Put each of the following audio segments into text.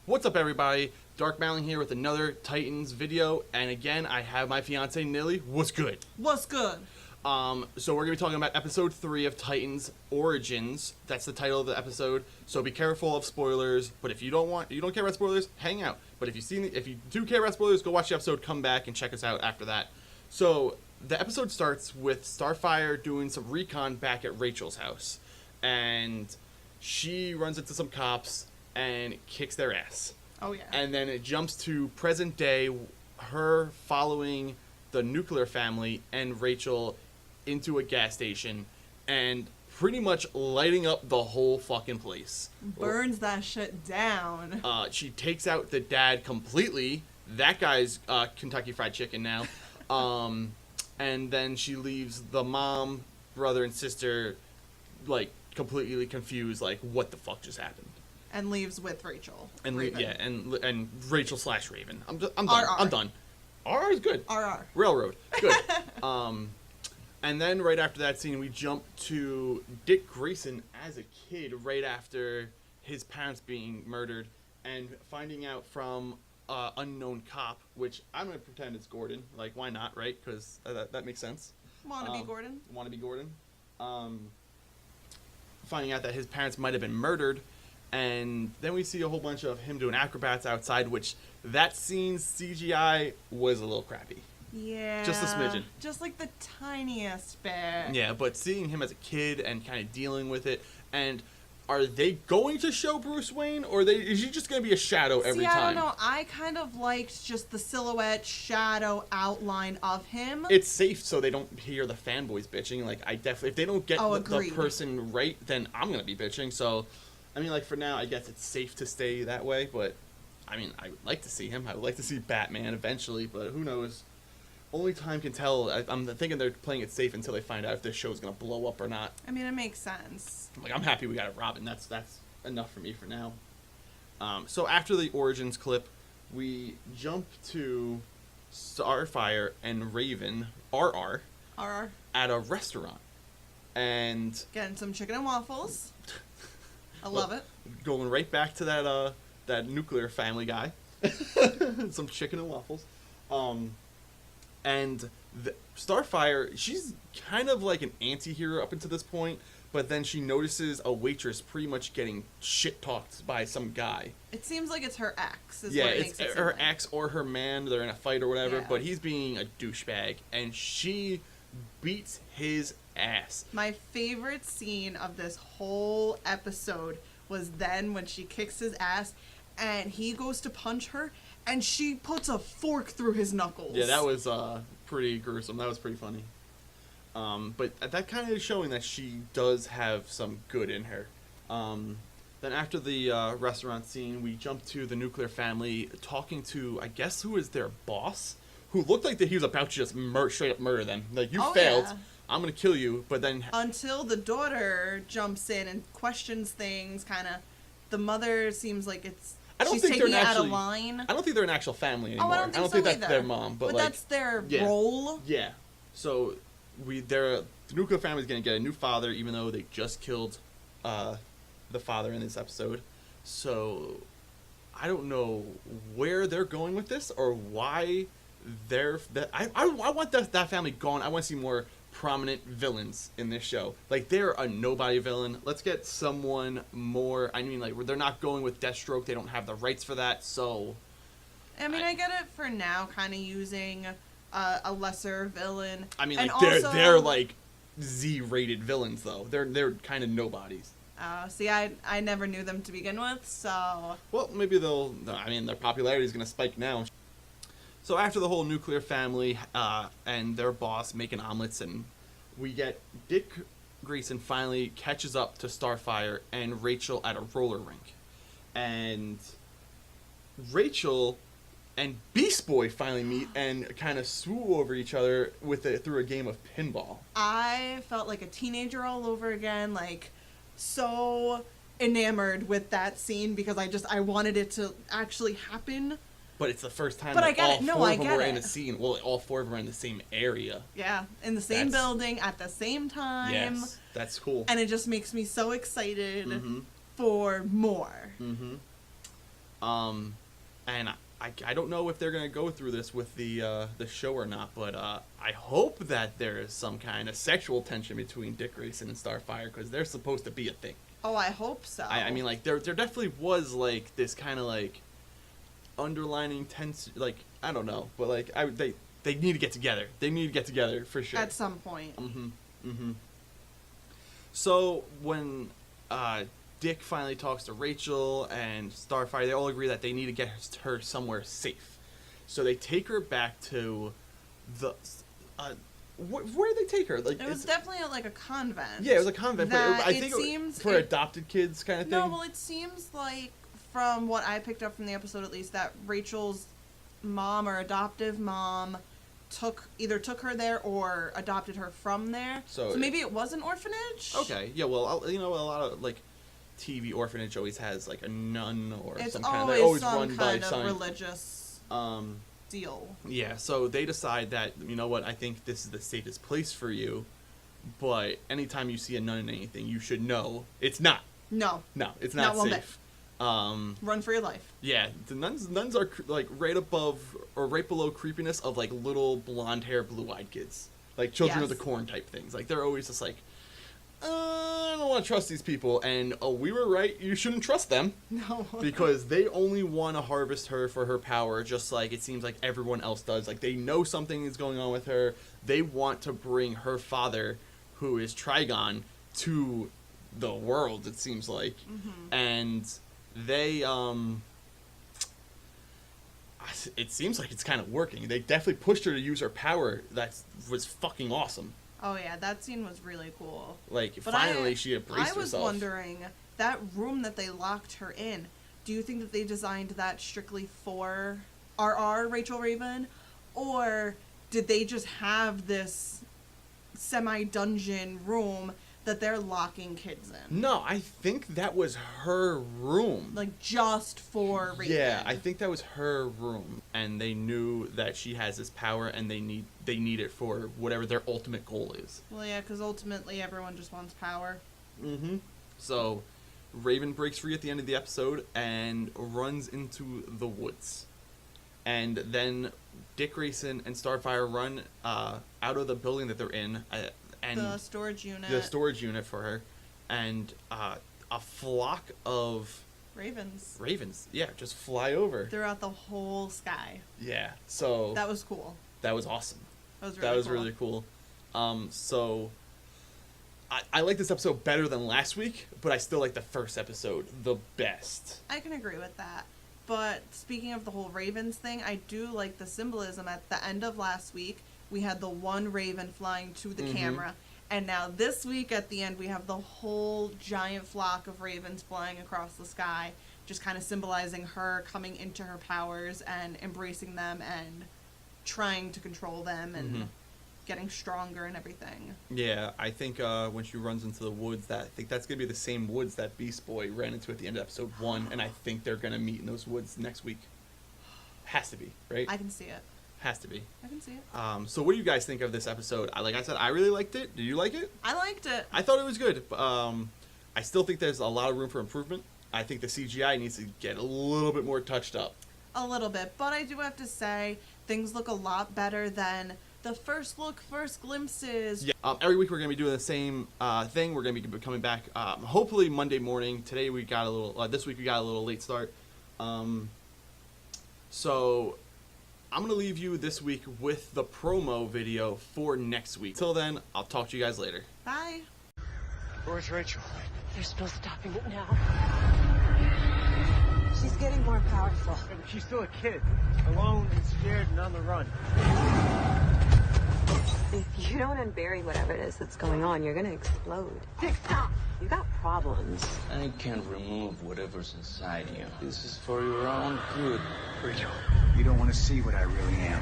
What's up, everybody? Dark Mowling here with another Titans video, and again, I have my fiance Nilly. What's good? What's good? So we're gonna be talking about episode 3 of Titans Origins. That's the title of the episode. So be careful of spoilers. But if you don't care about spoilers, hang out. But if you do care about spoilers, go watch the episode, come back, and check us out after that. So the episode starts with Starfire doing some recon back at Rachel's house, and she runs into some cops and kicks their ass. Oh, yeah. And then it jumps to present day, her following the nuclear family and Rachel into a gas station and pretty much lighting up the whole fucking place. Burns that shit down. She takes out the dad completely. That guy's Kentucky Fried Chicken now. And then she leaves the mom, brother, and sister, like, completely confused, like, what the fuck just happened? And leaves with Rachel. And and Rachel / Raven. I'm done. RR. I'm done. RR is good. RR. Railroad. Good. And then right after that scene, we jump to Dick Grayson as a kid right after his parents being murdered and finding out from unknown cop, which I'm going to pretend it's Gordon. Like, why not, right? Because that makes sense. Wannabe Gordon. Wannabe Gordon. Finding out that his parents might have been murdered. And then we see a whole bunch of him doing acrobats outside, which that scene's CGI was a little crappy. Yeah. Just a smidgen. Just like the tiniest bit. Yeah, but seeing him as a kid and kind of dealing with it, and are they going to show Bruce Wayne, or is he just going to be a shadow every time? I don't know. I kind of liked just the silhouette, shadow, outline of him. It's safe so they don't hear the fanboys bitching. Like, I definitely, if they don't get the person right, then I'm going to be bitching, so... I mean, like, for now, I guess it's safe to stay that way, but, I mean, I would like to see him. I would like to see Batman eventually, but who knows? Only time can tell. I'm thinking they're playing it safe until they find out if this show's going to blow up or not. I mean, it makes sense. Like, I'm happy we got a Robin. That's enough for me for now. So after the Origins clip, we jump to Starfire and Raven, RR, at a restaurant. And... getting some chicken and waffles. I love it. Going right back to that nuclear family guy. Some chicken and waffles. And Starfire, she's kind of like an anti-hero up until this point, but then she notices a waitress pretty much getting shit-talked by some guy. It seems like it's her ex. It's her ex or her man. They're in a fight or whatever, Yeah. but he's being a douchebag, and she beats his ass. My favorite scene of this whole episode was then when she kicks his ass and he goes to punch her and she puts a fork through his knuckles. Yeah, that was pretty gruesome. That was pretty funny. But that kind of is showing that she does have some good in her. Then after the restaurant scene, we jump to the nuclear family talking to, I guess, who is their boss? Who looked like that he was about to just straight up murder them. Like, you failed. Yeah. I'm going to kill you, but then... until the daughter jumps in and questions things, kind of. The mother seems like she's taking it out of line. I don't think they're an actual family anymore. I don't think that's their mom. But like, that's their role. Yeah. So, the nuclear family's going to get a new father, even though they just killed the father in this episode. So, I don't know where they're going with this, or why... I want that family gone. I want to see more prominent villains in this show. Like, they're a nobody villain. Let's get someone more... I mean, like, they're not going with Deathstroke. They don't have the rights for that, so... I mean, I get it for now, kind of using a lesser villain. I mean, like, they're like, Z-rated villains, though. They're kind of nobodies. See, I never knew them to begin with, so... Well, maybe their popularity is going to spike now. So after the whole nuclear family and their boss making omelets, and we get Dick Grayson finally catches up to Starfire and Rachel at a roller rink. And Rachel and Beast Boy finally meet and kind of swoo over each other through a game of pinball. I felt like a teenager all over again, like so enamored with that scene because I wanted it to actually happen. But it's the first time that all four of them were in a scene. Well, all four of them are in the same area. Yeah, in the same building at the same time. Yes, that's cool. And it just makes me so excited for more. And I don't know if they're gonna go through this with the show or not, but I hope that there is some kind of sexual tension between Dick Grayson and Starfire, because they're supposed to be a thing. Oh, I hope so. I mean, like there definitely was like this kind of like underlining tense, like I don't know, but like they need to get together. They need to get together for sure at some point. So when Dick finally talks to Rachel and Starfire, they all agree that they need to get her somewhere safe. So they take her back to the where did they take her? Like it was definitely like a convent. Yeah, it was a convent, but I think it seems for adopted kids kind of thing. No, well, it seems like from what I picked up from the episode, at least, that Rachel's mom or adoptive mom either took her there or adopted her from there. So maybe it was an orphanage. Okay, yeah. Well, a lot of like TV orphanage always has like a nun or it's some kind of. Always some run kind by of some religious deal. Yeah, so they decide that, you know what, I think this is the safest place for you, but anytime you see a nun in anything, you should know it's not. No, it's not safe. Run for your life. Yeah, the nuns are like right above or right below creepiness of like little blonde hair, blue eyed kids, like Children of the Corn type things. Like they're always just like, I don't want to trust these people, and we were right. You shouldn't trust them. No, because they only want to harvest her for her power, just like it seems like everyone else does. Like they know something is going on with her. They want to bring her father, who is Trigon, to the world. It seems like, and they it seems like it's kind of working. They definitely pushed her to use her power. That was fucking awesome. Oh yeah, that scene was really cool. Like finally she embraced herself. I was wondering, that room that they locked her in, do you think that they designed that strictly for RR Rachel Raven, or did they just have this semi-dungeon room that they're locking kids in? No, I think that was her room. Like, just for Raven. Yeah, I think that was her room. And they knew that she has this power, and they need it for whatever their ultimate goal is. Well, yeah, because ultimately everyone just wants power. So, Raven breaks free at the end of the episode and runs into the woods. And then Dick Grayson and Starfire run out of the building that they're in, and the storage unit. The storage unit for her, and a flock of ravens, yeah, just fly over throughout the whole sky. Yeah, so that was cool. That was awesome. That was really cool. So I like this episode better than last week, but I still like the first episode the best. I can agree with that. But speaking of the whole ravens thing, I do like the symbolism. At the end of last week, we had the one raven flying to the camera. And now this week at the end, we have the whole giant flock of ravens flying across the sky, just kind of symbolizing her coming into her powers and embracing them and trying to control them and getting stronger and everything. Yeah, I think when she runs into the woods, I think that's going to be the same woods that Beast Boy ran into at the end of episode 1, and I think they're going to meet in those woods next week. Has to be, right? I can see it. Has to be. I can see it. So what do you guys think of this episode? Like I said, I really liked it. Did you like it? I liked it. I thought it was good. I still think there's a lot of room for improvement. I think the CGI needs to get a little bit more touched up. A little bit. But I do have to say, things look a lot better than the first glimpses. Yeah. Every week we're going to be doing the same thing. We're going to be coming back hopefully Monday morning. Today we got a little, this week we got a little late start. So I'm going to leave you this week with the promo video for next week. Till then, I'll talk to you guys later. Bye. Where's Rachel? There's no stopping it now. She's getting more powerful. Yeah, but she's still a kid. Alone and scared and on the run. If you don't unbury whatever it is that's going on, you're gonna explode. Dick, stop! You got problems. I can remove whatever's inside you. This is for your own good. Rachel, you don't want to see what I really am.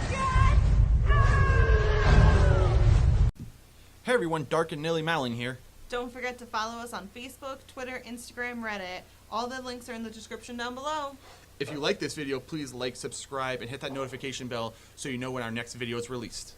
Hey everyone, Dark Nilly Mowling here. Don't forget to follow us on Facebook, Twitter, Instagram, Reddit. All the links are in the description down below. If you like this video, please like, subscribe, and hit that notification bell so you know when our next video is released.